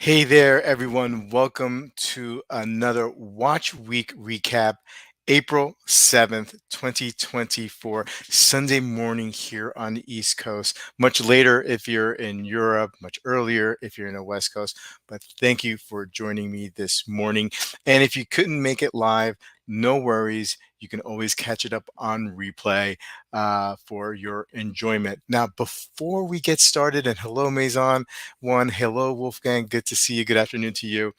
Hey there, everyone. Welcome to another Watch Week recap, April 7th, 2024, Sunday morning here on the East Coast. Much later if you're in Europe, much earlier if you're in the West Coast. But thank you for joining me this morning. And if you couldn't make it live, no worries. You can always catch it up on replay for your enjoyment. Now, before we get started, and hello, Maison. One, hello, Wolfgang. Good to see you. Good afternoon to you.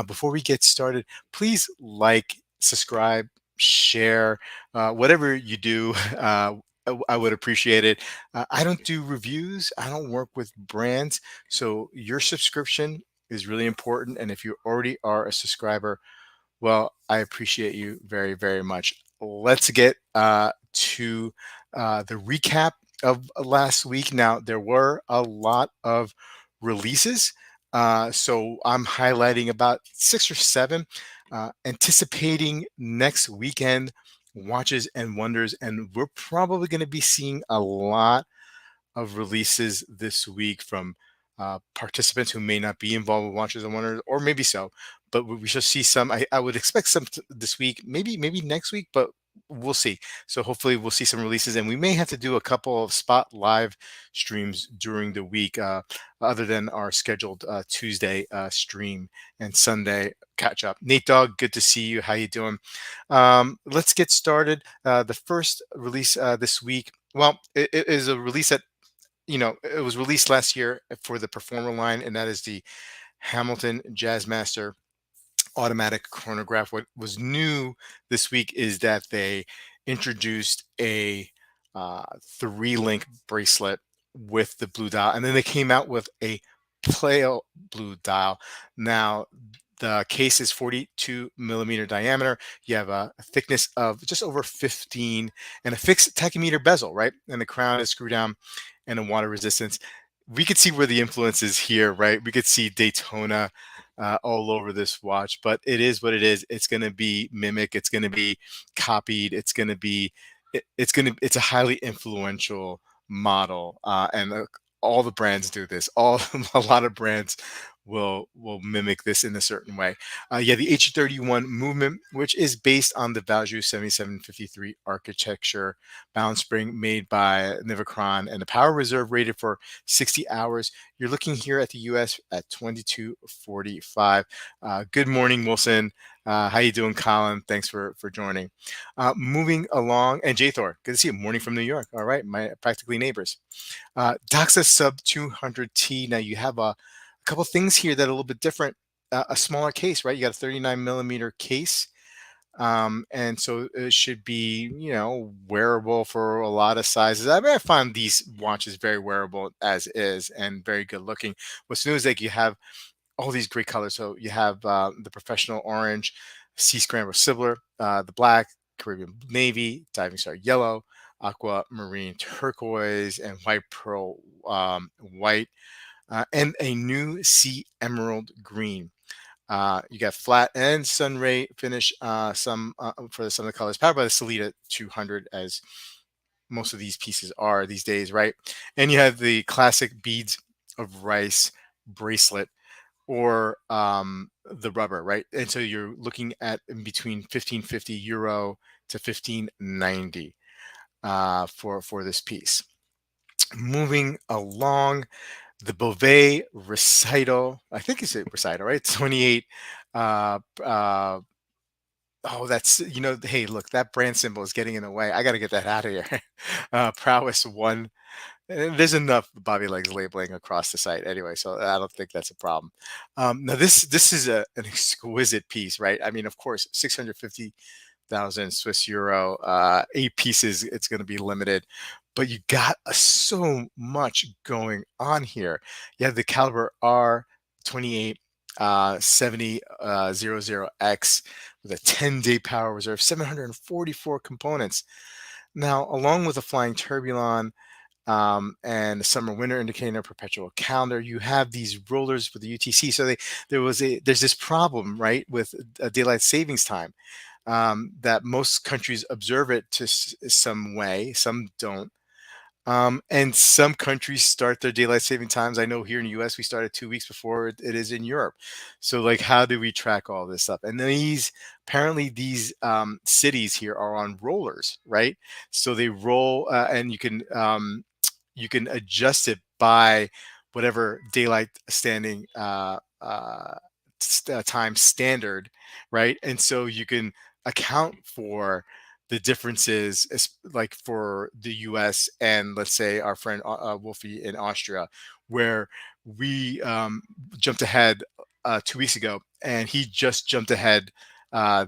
Before we get started, please like, subscribe, share, whatever you do. I would appreciate it. I don't do reviews. I don't work with brands. So your subscription is really important. And if you already are a subscriber, well, I appreciate you very, very much. Let's get to the recap of last week. Now, there were a lot of releases. So I'm highlighting about 6 or 7, anticipating next weekend watches and wonders. And we're probably going to be seeing a lot of releases this week from participants who may not be involved with Watches and Wonders, or maybe so, but we shall see some. I would expect some this week, maybe next week, but we'll see. So hopefully we'll see some releases, and we may have to do a couple of spot live streams during the week, other than our scheduled Tuesday stream and Sunday catch up. Nate Dogg, good to see you. How you doing? Let's get started. The first release this week. Well, it is a release that it was released last year for the Performer line, and that is the Hamilton Jazzmaster automatic chronograph. What was new this week is that they introduced a 3-link bracelet with the blue dial, and then they came out with a pale blue dial. Now, the case is 42 millimeter diameter. You have a thickness of just over 15 and a fixed tachymeter bezel, right? And the crown is screw down and a water resistance. We could see where the influence is here, right? We could see Daytona all over this watch, but it is what it is. It's going to be mimic. It's going to be copied. It's going to be, it's a highly influential model. And all the brands do this. A lot of brands will mimic this in a certain way. Yeah, the H31 movement, which is based on the Valjoux 7753 architecture, balance spring made by Nivacron, and the power reserve rated for 60 hours. You're looking here at the US at 2245. Good morning, Wilson. How you doing, Colin? Thanks for joining. Moving along, and Jthor, good to see you. Morning from New York. All right, my practically neighbors. DACA sub 200T. Now you have a couple things here that are a little bit different. A smaller case, right? You got a 39 millimeter case. And so it should be, wearable for a lot of sizes. I mean, I find these watches very wearable as is and very good looking. What's new is like you have all these great colors. So you have the professional orange, sea scramble silver, the black, Caribbean navy, diving star yellow, aquamarine turquoise, and white pearl white, and a new sea emerald green. You got flat and sunray finish, some for some of the colors, powered by the Salida 200, as most of these pieces are these days, right? And you have the classic beads of rice bracelet, or the rubber, right? And so you're looking at in between 1550 euro to 1590 for this piece. Moving along, the Beauvais Recital, I think it's a Recital, right? 28. Oh, that's, hey, look, that brand symbol is getting in the way. I got to get that out of here. Prowess 1. And there's enough Bobby Legs labeling across the site anyway, so I don't think that's a problem. Now, this is an exquisite piece, right? I mean, of course, 650,000 Swiss euro, 8 pieces. It's going to be limited, but you got so much going on here. You have the caliber R28 7000X with a 10-day power reserve, 744 components. Now, along with the flying turbulon, and the summer winter indicator, perpetual calendar, you have these rollers for the UTC. So there's this problem, right, with daylight savings time, that most countries observe it to some way, some don't. And some countries start their daylight saving times. I know here in the US, we started 2 weeks before it is in Europe. So, like, how do we track all this stuff? And apparently, these cities here are on rollers, right? So they roll, and you can adjust it by whatever daylight standing time standard, right? And so you can account for the differences, like for the US and, let's say, our friend Wolfie in Austria, where we jumped ahead 2 weeks ago, and he just jumped ahead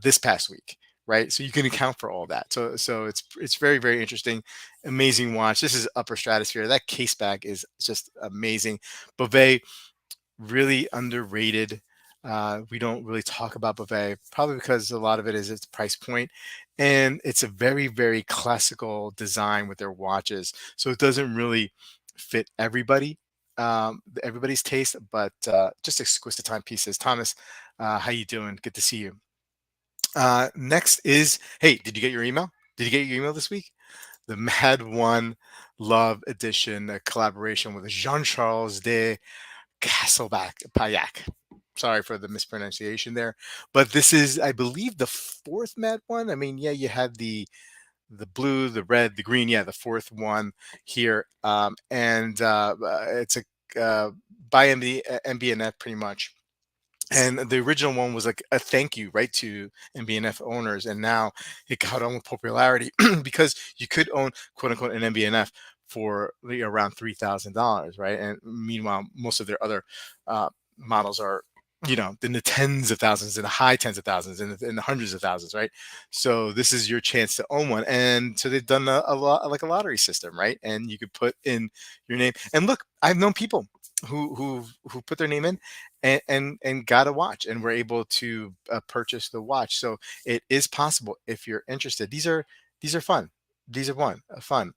this past week, right? So you can account for all that. So it's very, very interesting, amazing watch. This is upper stratosphere. That case back is just amazing. Beauvais, really underrated. We don't really talk about Beauvais, probably because a lot of it is its price point, and it's a very, very classical design with their watches. So it doesn't really fit everybody's taste, but just exquisite timepieces. Thomas, how you doing? Good to see you. Next is, hey, did you get your email? Did you get your email this week? The Mad One Love edition, a collaboration with Jean Charles de Castleback Payak. Sorry for the mispronunciation there, but this is, I believe, the fourth Mad One. I mean, yeah, you had the blue, the red, the green. Yeah, the fourth one here, and it's a by MBNF pretty much. And the original one was like a thank you, right, to MBNF owners, and now it got on with popularity because you could own quote unquote an MBNF for like around $3,000, right? And meanwhile, most of their other models are, in the tens of thousands, in the high tens of thousands, in the hundreds of thousands, right? So this is your chance to own one, and so they've done a lot like a lottery system, right? And you could put in your name. And look, I've known people who put their name in and got a watch and were able to purchase the watch. So it is possible if you're interested. These are fun. These are fun.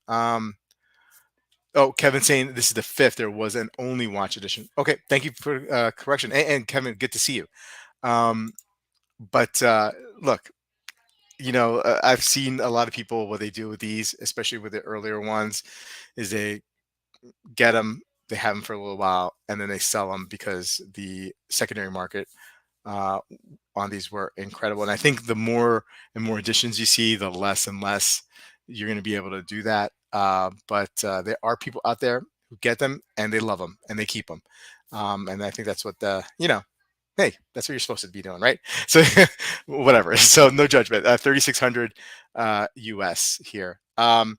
Oh, Kevin saying this is the fifth. There was an only watch edition. Okay, thank you for correction. And Kevin, good to see you. Um, but look, I've seen a lot of people, what they do with these, especially with the earlier ones, is they get them, they have them for a little while, and then they sell them because the secondary market uh, on these were incredible. And I think the more and more editions you see, the less and less you're going to be able to do that. But there are people out there who get them and they love them and they keep them. And I think that's what hey, that's what you're supposed to be doing, right? So whatever. So no judgment. 3,600 US here. Not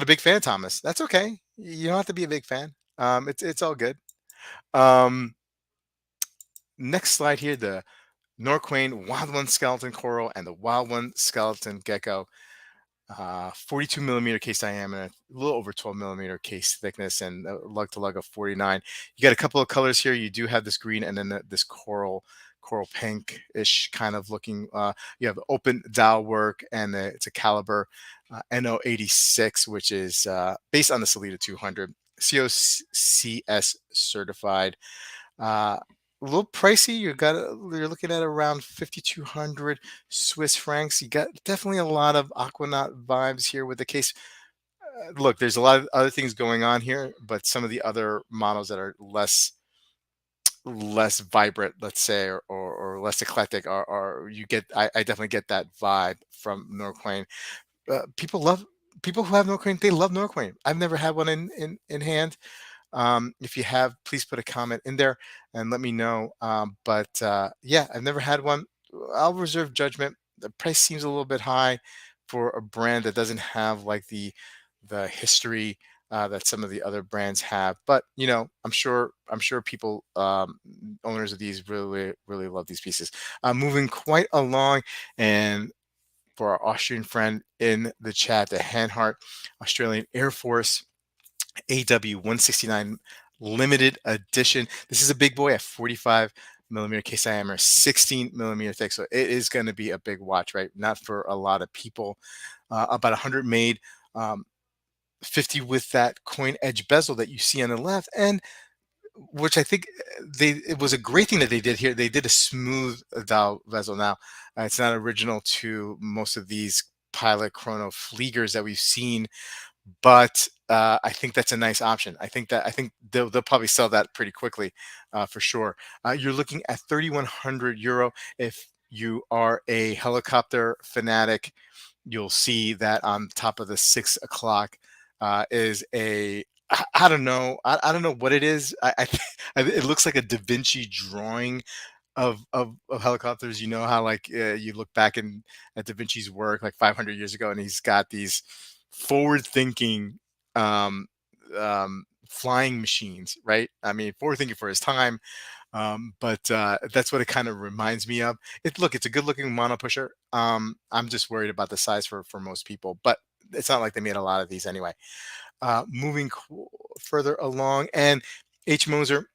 a big fan, Thomas. That's okay. You don't have to be a big fan. It's all good. Um, Next slide here, the Norquain Wild One Skeleton Coral and the Wild One Skeleton Gecko. 42 millimeter case diameter, a little over 12 millimeter case thickness, and lug to lug of 49. You got a couple of colors here. You do have this green and then this coral pink-ish kind of looking. You have open dial work, and it's a caliber NO86, which is based on the Salida 200, COCS certified. A little pricey. You're looking at around 5,200 Swiss francs. You got definitely a lot of Aquanaut vibes here with the case. Look, there's a lot of other things going on here, but some of the other models that are less vibrant, let's say, or less eclectic, are you get. I definitely get that vibe from Norquain. People love people who have Norquain. They love Norquain. I've never had one in hand. If you have, please put a comment in there and let me know. But yeah, I've never had one. I'll reserve judgment. The price seems a little bit high for a brand that doesn't have like the history that some of the other brands have. But I'm sure people, owners of these, really really love these pieces. Moving quite along, and for our Austrian friend in the chat, the Hanhart Australian Air Force AW169 limited edition. This is a big boy at 45 millimeter case diameter, 16 millimeter thick. So it is going to be a big watch, right? Not for a lot of people. About 100 made, 50 with that coin edge bezel that you see on the left, and which I think it was a great thing that they did here. They did a smooth dial bezel. Now, it's not original to most of these pilot chrono fleegers that we've seen, but I think that's a nice option. I think they'll probably sell that pretty quickly, for sure. You're looking at 3,100 euro. If you are a helicopter fanatic, you'll see that on top of the 6 o'clock is a I don't know. I don't know what it is. It looks like a Da Vinci drawing of helicopters. You know how like you look back at Da Vinci's work like 500 years ago, and he's got these forward thinking um, flying machines, right? I mean, forward thinking for his time. But that's what it kind of reminds me of. It's a good looking mono pusher. I'm just worried about the size for most people, but it's not like they made a lot of these anyway. Moving further along, and H Moser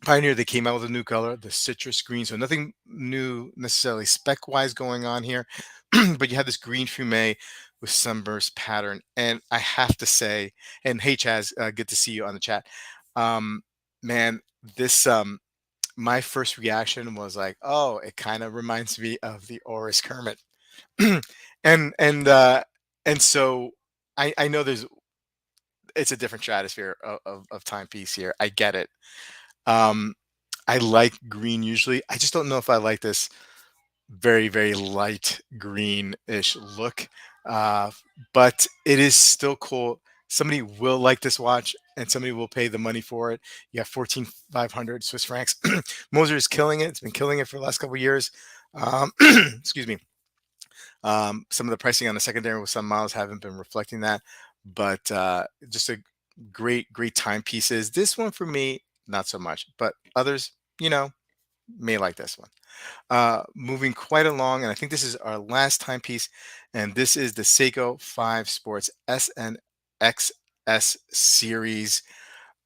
Pioneer, they came out with a new color, the citrus green. So nothing new necessarily spec wise going on here, but you have this green fume with sunburst pattern. And I have to say, and hey Chaz, good to see you on the chat. Um, Man, this my first reaction was like, oh, it kind of reminds me of the Oris Kermit, and and uh, and so I know it's a different stratosphere of timepiece here. I get it. Um, I like green usually. I just don't know if I like this very, very light greenish look. Uh, but it is still cool. Somebody will like this watch and somebody will pay the money for it. You have 14,500 Swiss francs. Moser is killing it. It's been killing it for the last couple of years. Excuse me. Some of the pricing on the secondary with some models haven't been reflecting that, but just a great timepieces. This one for me, not so much, but others, you know, may like this one. Moving quite along, and I think this is our last timepiece, and this is the Seiko 5 Sports SNXS series,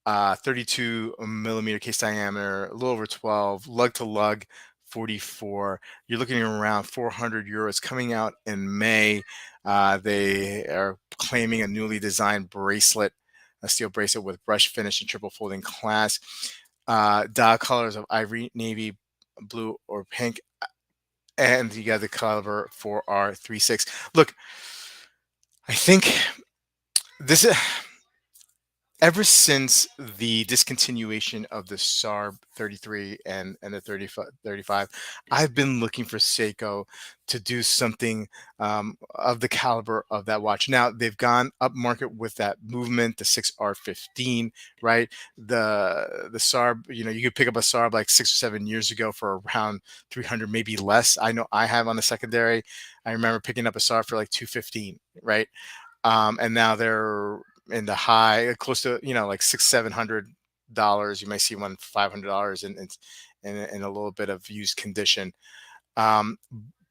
32 millimeter case diameter, a little over 12, lug to lug, 44. You're looking around 400 euros, coming out in May. They are claiming a newly designed bracelet, a steel bracelet with brush finish and triple folding clasp. Dial colors of ivory, navy, blue, or pink, and you got the caliber 4R36. Look, I think this is ever since the discontinuation of the SARB 33 and the 35, I've been looking for Seiko to do something of the caliber of that watch. Now they've gone up market with that movement, the 6R15, right? The SARB, you know, you could pick up a SARB like 6 or 7 years ago for around 300, maybe less. I know I have on the secondary. I remember picking up a SARB for like 215, right? And now they're in the high, close to like $600-700. You might see one $500 in a little bit of used condition. Um,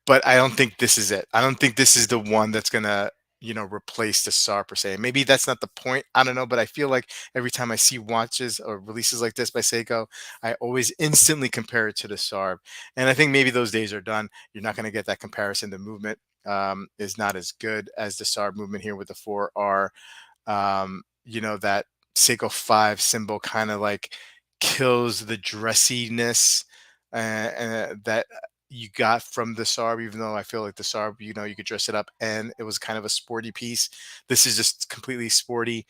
but I don't think this is it. I don't think this is the one that's gonna replace the SAR per se. Maybe that's not the point. I don't know, but I feel like every time I see watches or releases like this by Seiko, I always instantly compare it to the SAR, and I think maybe those days are done. You're not going to get that comparison. The movement is not as good as the SAR movement here with the 4R. That Seiko 5 symbol kind of like kills the dressiness that you got from the SARB, even though I feel like the SARB, you could dress it up and it was kind of a sporty piece. This is just completely sporty.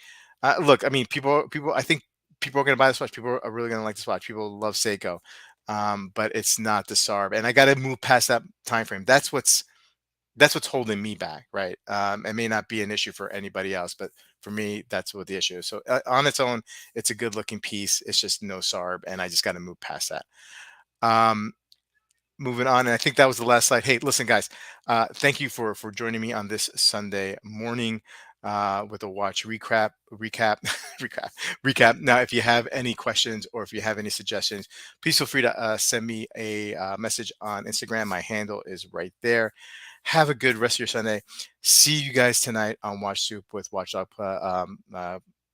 Look, I mean, I think people are going to buy this watch. People are really going to like this watch. People love Seiko, but it's not the SARB. And I got to move past that time frame. That's what's holding me back, right? It may not be an issue for anybody else, but for me, that's what the issue is. So on its own, it's a good looking piece. It's just no SARB, and I just got to move past that. Um, Moving on, and I think that was the last slide. Hey, listen, guys, thank you for joining me on this Sunday morning with a watch recap, recap. Now, if you have any questions or if you have any suggestions, please feel free to send me a message on Instagram. My handle is right there. Have a good rest of your Sunday. See you guys tonight on Watch Soup with Watchdog Clayton,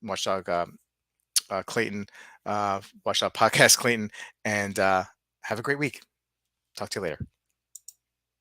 Watchdog Podcast Clayton, and have a great week. Talk to you later.